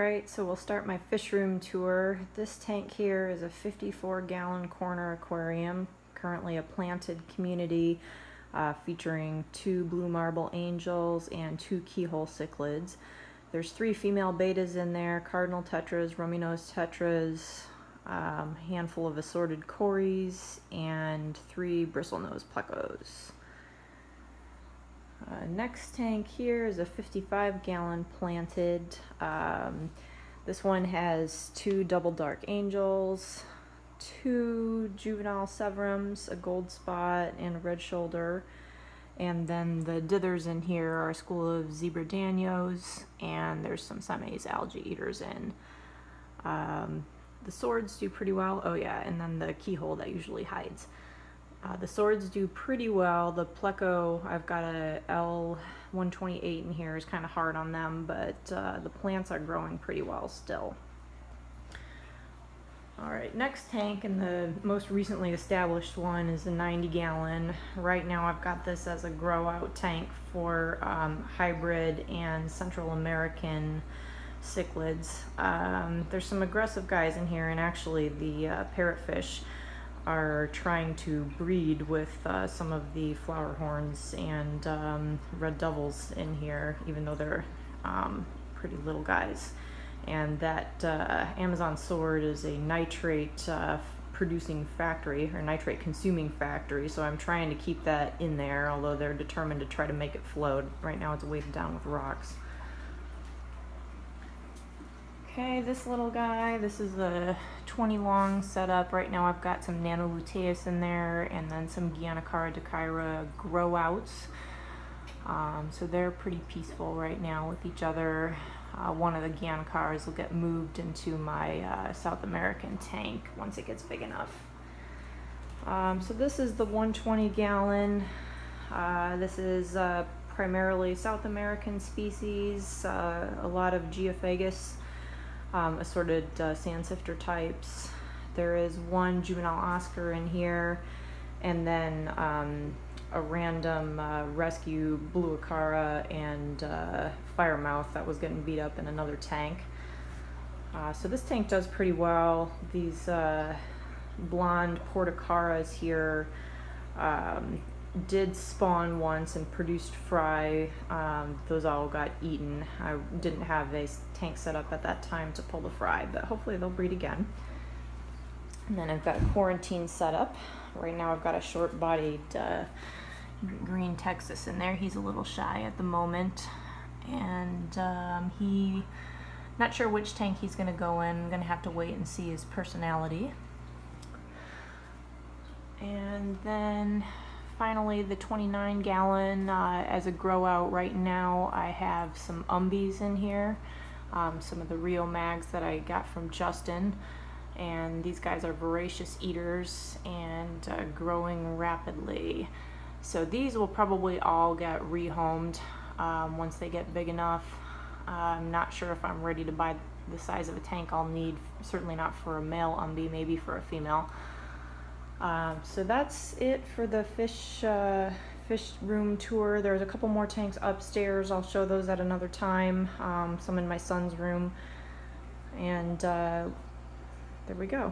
Alright, so we'll start my fish room tour. This tank here is a 54-gallon corner aquarium, currently a planted community featuring 2 blue marble angels and 2 keyhole cichlids. There's 3 female betas in there, cardinal tetras, rummy-nosed tetras, handful of assorted cories, and 3 bristlenose plecos. Next tank here is a 55-gallon planted. This one has 2 double dark angels, 2 juvenile severums, a gold spot, and a red shoulder. And then the dithers in here are a school of zebra danios, and there's some Siamese algae eaters in. The swords do pretty well. Oh yeah, and then the keyhole that usually hides. The swords do pretty well. The pleco, I've got a L128 in here, is kind of hard on them, but the plants are growing pretty well still. Alright, next tank, and the most recently established one, is a 90-gallon. Right now I've got this as a grow-out tank for hybrid and Central American cichlids. There's some aggressive guys in here, and actually the parrotfish are trying to breed with some of the flower horns and red devils in here, even though they're pretty little guys. And that Amazon sword is a nitrate producing factory, or nitrate consuming factory, so I'm trying to keep that in there, although they're determined to try to make it float. Right now it's weighted down with rocks. Okay, this little guy, this is a 20 long setup. Right now I've got some Nanoluteus in there and then some Guianacara decaira grow outs. So they're pretty peaceful right now with each other. One of the Guianacaras will get moved into my South American tank once it gets big enough. So this is the 120-gallon. This is primarily South American species, a lot of Geophagus. Assorted sand sifter types. There is 1 juvenile Oscar in here, and then a random rescue blue acara and firemouth that was getting beat up in another tank. So this tank does pretty well. These blonde porticaras here did spawn once and produced fry. Those all got eaten. I didn't have a tank set up at that time to pull the fry, but hopefully they'll breed again. And then I've got a quarantine setup. Right now I've got a short-bodied green Texas in there. He's a little shy at the moment, and not sure which tank he's going to go in. I'm going to have to wait and see his personality. And then finally, the 29-gallon as a grow out. Right now I have some umbies in here, some of the Rio Mags that I got from Justin, and these guys are voracious eaters and growing rapidly. So these will probably all get rehomed once they get big enough. I'm not sure if I'm ready to buy the size of a tank I'll need, certainly not for a male umbie, maybe for a female. So that's it for the fish room tour. There's a couple more tanks upstairs. I'll show those at another time. Some in my son's room. And there we go.